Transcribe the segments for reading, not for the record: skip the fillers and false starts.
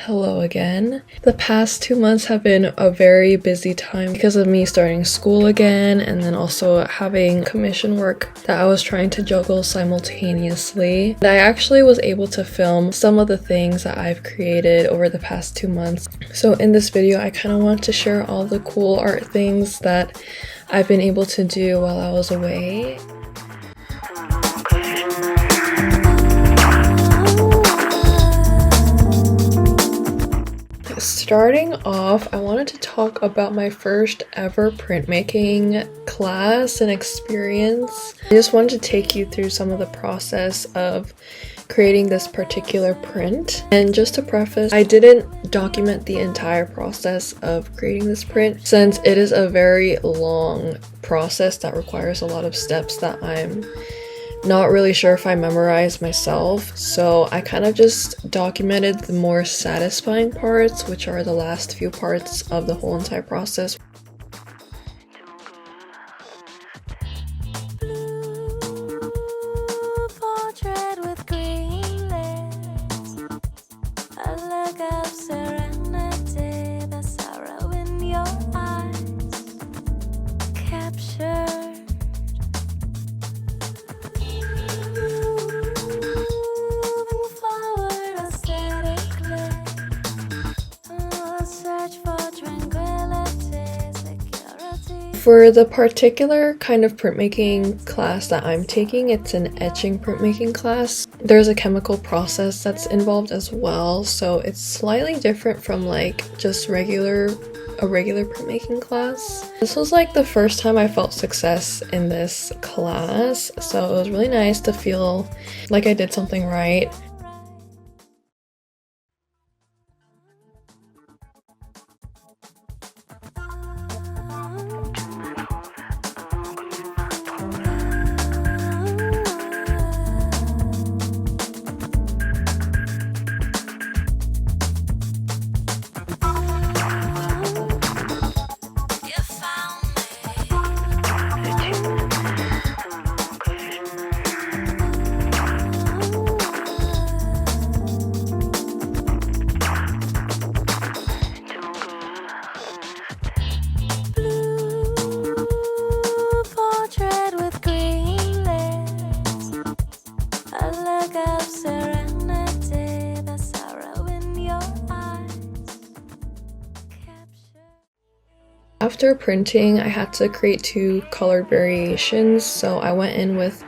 Hello again. The past 2 months have been a very busy time because of me starting school again and then also having commission work that I was trying to juggle simultaneously. And I actually was able to film some of the things that I've created over the past 2 months. So in this video, I kind of want to share all the cool art things that I've been able to do while I was away. Starting off, I wanted to talk about my first ever printmaking class and experience. I just wanted to take you through some of the process of creating this particular print. And just to preface, I didn't document the entire process of creating this print since it is a very long process that requires a lot of steps that I'm not really sure if I memorized myself, so I kind of just documented the more satisfying parts, which are the last few parts of the whole entire process. For the particular kind of printmaking class that I'm taking, it's an etching printmaking class. There's a chemical process that's involved as well, so it's slightly different from like just a regular printmaking class. This was like the first time I felt success in this class, so it was really nice to feel like I did something right. After printing, I had to create 2 colored variations, so I went in with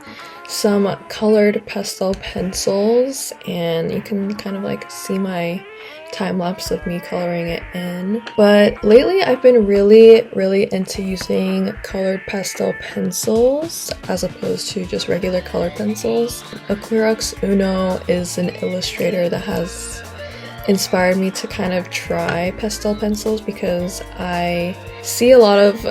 some colored pastel pencils, and you can kind of like see my time-lapse of me coloring it in. But lately I've been really into using colored pastel pencils as opposed to just regular colored pencils. Kouhigh Uno is an illustrator that has inspired me to kind of try pastel pencils because I see a lot of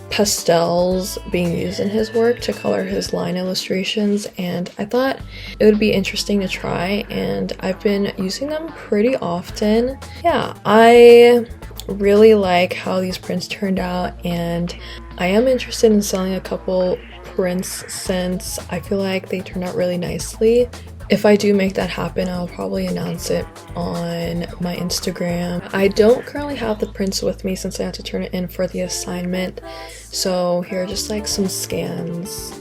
pastels being used in his work to color his line illustrations, and I thought it would be interesting to try, and I've been using them pretty often. Yeah, I really like how these prints turned out, and I am interested in selling a couple prints since I feel like they turned out really nicely. If I do make that happen, I'll probably announce it on my Instagram. I don't currently have the prints with me since I had to turn it in for the assignment. So here are just like some scans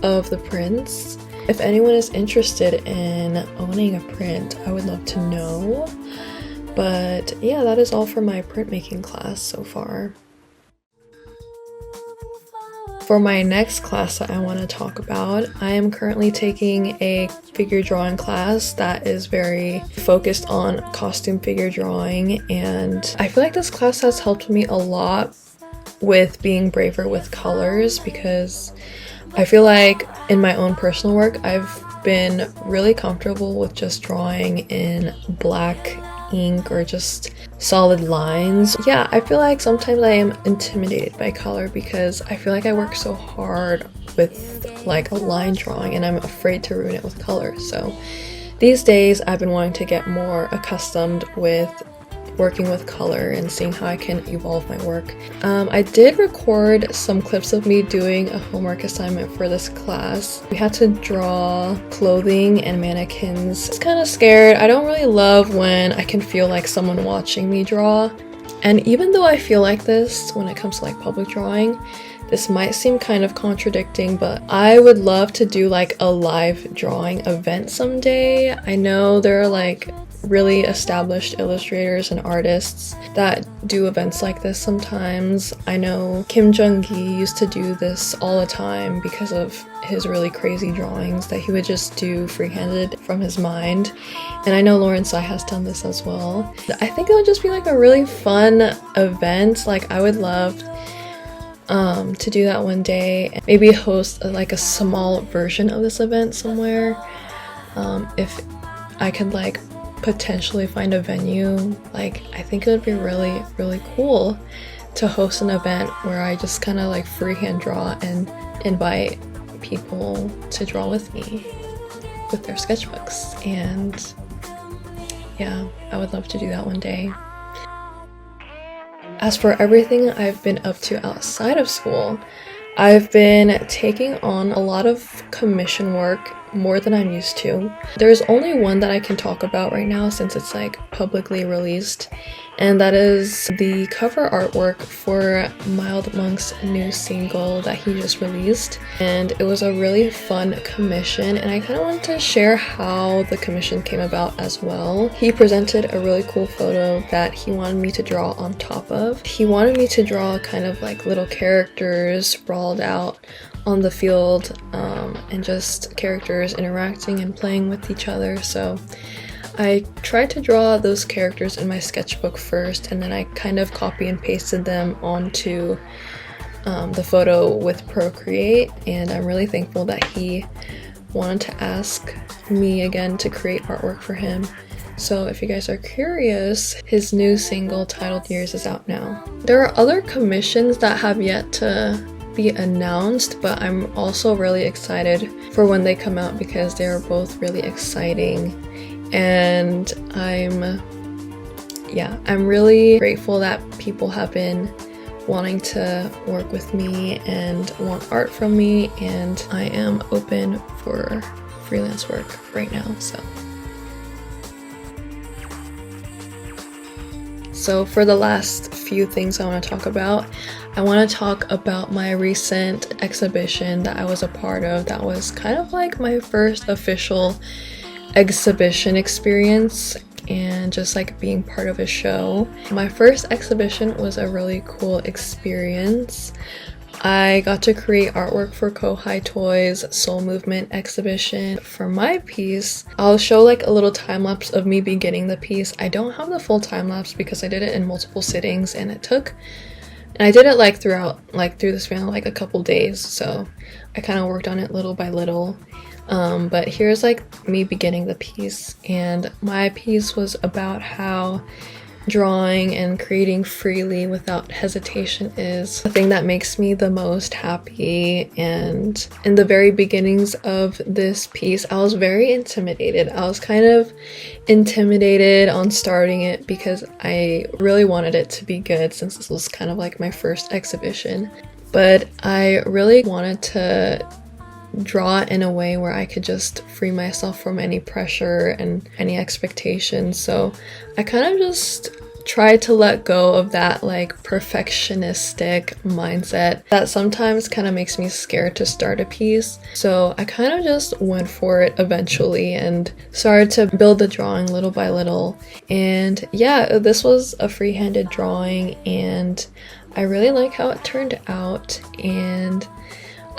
of the prints. If anyone is interested in owning a print, I would love to know. But yeah, that is all for my printmaking class so far. For my next class that I want to talk about, I am currently taking a figure drawing class that is very focused on costume figure drawing, and I feel like this class has helped me a lot with being braver with colors because I feel like in my own personal work, I've been really comfortable with just drawing in black ink or just solid lines. Yeah, I feel like sometimes I am intimidated by color because I feel like I work so hard with like a line drawing and I'm afraid to ruin it with color. So these days I've been wanting to get more accustomed with working with color and seeing how I can evolve my work. I did record some clips of me doing a homework assignment for this class. We had to draw clothing and mannequins. I was kind of scared. I don't really love when I can feel like someone watching me draw. And even though I feel like this when it comes to like public drawing, this might seem kind of contradicting, but I would love to do like a live drawing event someday. I know there are like really established illustrators and artists that do events like this sometimes. I know Kim Jung-gi used to do this all the time because of his really crazy drawings that he would just do freehanded from his mind. And I know Lauren Tsai has done this as well. I think it would just be like a really fun event. Like I would love to do that one day and maybe host like a small version of this event somewhere. If I could like potentially find a venue, like I think it would be really cool to host an event where I just kind of like freehand draw and invite people to draw with me with their sketchbooks. And yeah, I would love to do that one day. As for everything I've been up to outside of school, I've been taking on a lot of commission work, more than I'm used to. There's only one that I can talk about right now since it's like publicly released, and that is the cover artwork for Mild Monk's new single that he just released. And it was a really fun commission, and I kind of wanted to share how the commission came about as well. He presented a really cool photo that he wanted me to draw on top of. He wanted me to draw kind of like little characters sprawled out on the field, and just characters interacting and playing with each other. So I tried to draw those characters in my sketchbook first, and then I kind of copy and pasted them onto the photo with Procreate, and I'm really thankful that he wanted to ask me again to create artwork for him. So if you guys are curious, his new single titled Years is out now. There are other commissions that have yet to be announced, but I'm also really excited for when they come out because they are both really exciting. And I'm really grateful that people have been wanting to work with me and want art from me, and I am open for freelance work right now. So for the last few things I want to talk about, I want to talk about my recent exhibition that I was a part of. That was kind of like my first official exhibition experience and just like being part of a show. My first exhibition was a really cool experience. I got to create artwork for Kouhigh Toys Soul Movement exhibition. For my piece, I'll show like a little time lapse of me beginning the piece. I don't have the full time lapse because I did it in multiple sittings, and I did it like through the span of like a couple days, so I kind of worked on it little by little. But here's like me beginning the piece, and my piece was about how drawing and creating freely without hesitation is the thing that makes me the most happy. And in the very beginnings of this piece, I was very intimidated. I was kind of intimidated on starting it because I really wanted it to be good since this was kind of like my first exhibition. But I really wanted to draw in a way where I could just free myself from any pressure and any expectations. So I kind of just tried to let go of that like perfectionistic mindset that sometimes kind of makes me scared to start a piece. So I kind of just went for it eventually and started to build the drawing little by little. And yeah, this was a free-handed drawing and I really like how it turned out, and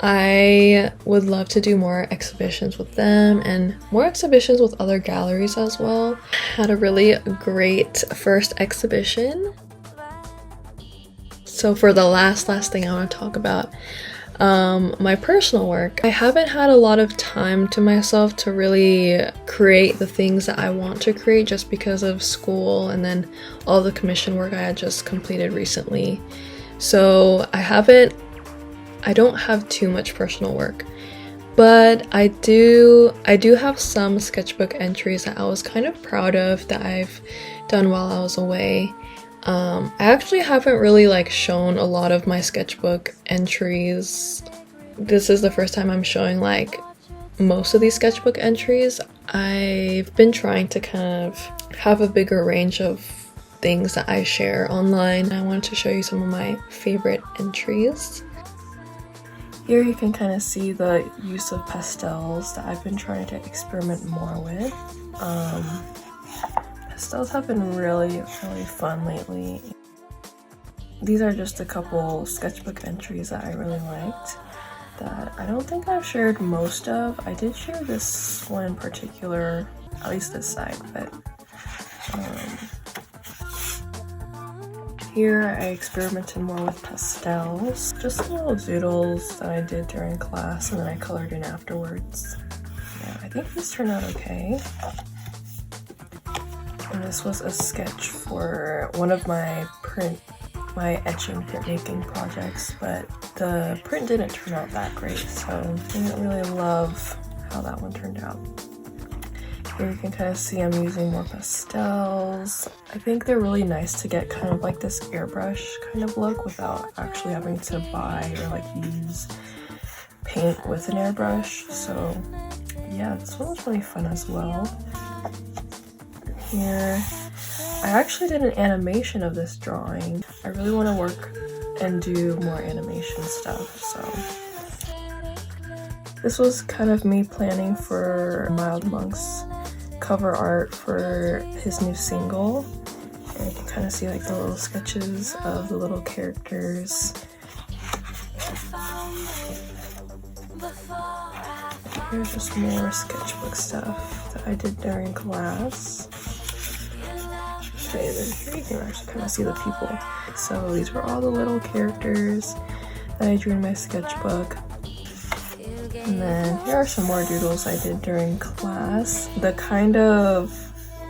I would love to do more exhibitions with them and more exhibitions with other galleries as well. Had a really great first exhibition. So So for the last thing I want to talk about, my personal work. I haven't had a lot of time to myself to really create the things that I want to create just because of school and then all the commission work I had just completed recently. So I don't have too much personal work, but I do have some sketchbook entries that I was kind of proud of that I've done while I was away. I actually haven't really like shown a lot of my sketchbook entries. This is the first time I'm showing like most of these sketchbook entries. I've been trying to kind of have a bigger range of things that I share online. I wanted to show you some of my favorite entries. Here you can kind of see the use of pastels that I've been trying to experiment more with. Pastels have been really fun lately. These are just a couple sketchbook entries that I really liked that I don't think I've shared most of. I did share this one in particular, at least this side, but here I experimented more with pastels. Just some little doodles that I did during class and then I colored in afterwards. Yeah, I think these turned out okay. And this was a sketch for one of my etching printmaking projects, but the print didn't turn out that great, so I didn't really love how that one turned out. Here you can kind of see I'm using more pastels. I think they're really nice to get kind of like this airbrush kind of look without actually having to buy or like use paint with an airbrush. So yeah, this one was really fun as well. Here, I actually did an animation of this drawing. I really want to work and do more animation stuff, so this was kind of me planning for Mild Monk's cover art for his new single. And you can kind of see like the little sketches of the little characters. Here's just more sketchbook stuff that I did during class. Okay, then here you can actually kind of see the people. So these were all the little characters that I drew in my sketchbook. And then here are some more doodles I did during class. The kind of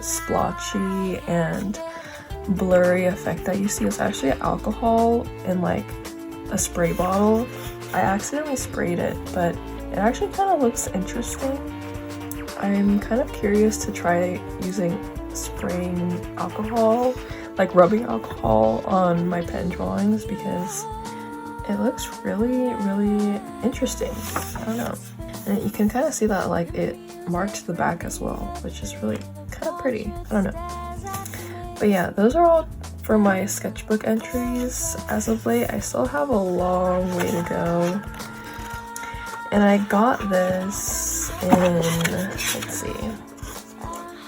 splotchy and blurry effect that you see is actually alcohol in like a spray bottle. I accidentally sprayed it, but it actually kind of looks interesting. I'm kind of curious to try using spraying alcohol, like rubbing alcohol on my pen drawings because it looks really interesting. I don't know. And you can kind of see that like it marked the back as well, which is really kind of pretty. I don't know. But yeah, those are all for my sketchbook entries as of late. I still have a long way to go. And I got this in, let's see,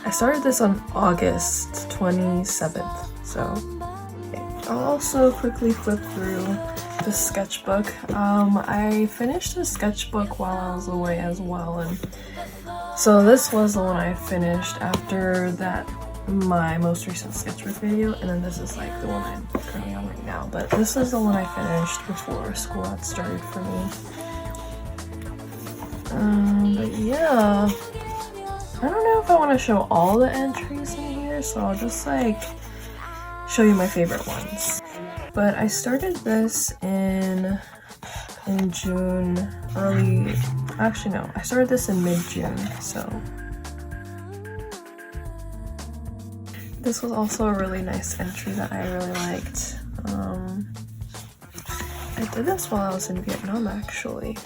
I started this on August 27th, so okay. I'll also quickly flip through the sketchbook. I finished the sketchbook while I was away as well, and so this was the one I finished after that, my most recent sketchbook video, and then this is like the one I'm currently on right now, but this is the one I finished before school had started for me. But yeah, I don't know if I want to show all the entries in here, so I'll just like show you my favorite ones. But I started this in June, actually no, I started this in mid-June, so this was also a really nice entry that I really liked. I did this while I was in Vietnam actually,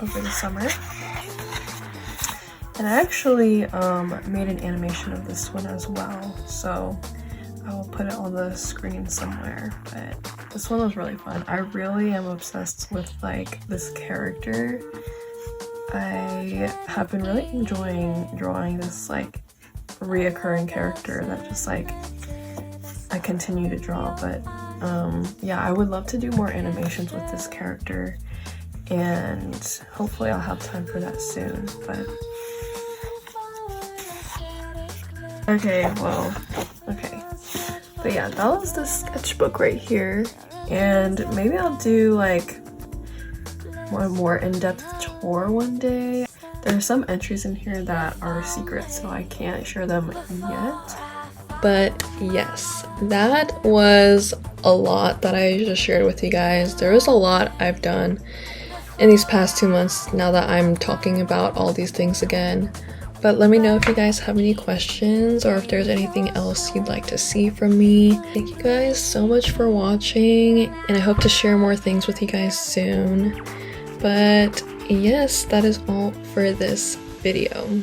over the summer. And I actually made an animation of this one as well, so I will put it on the screen somewhere, but this one was really fun. I really am obsessed with like this character. I have been really enjoying drawing this like reoccurring character that just like I continue to draw, but yeah, I would love to do more animations with this character, and hopefully I'll have time for that soon, but okay. But But yeah, that was the sketchbook right here. And maybe I'll do like one more in-depth tour one day. There are some entries in here that are secret, so I can't share them yet. But yes, that was a lot that I just shared with you guys. There was a lot I've done in these past 2 months now that I'm talking about all these things again. But let me know if you guys have any questions or if there's anything else you'd like to see from me. Thank you guys so much for watching, and I hope to share more things with you guys soon. But yes, that is all for this video.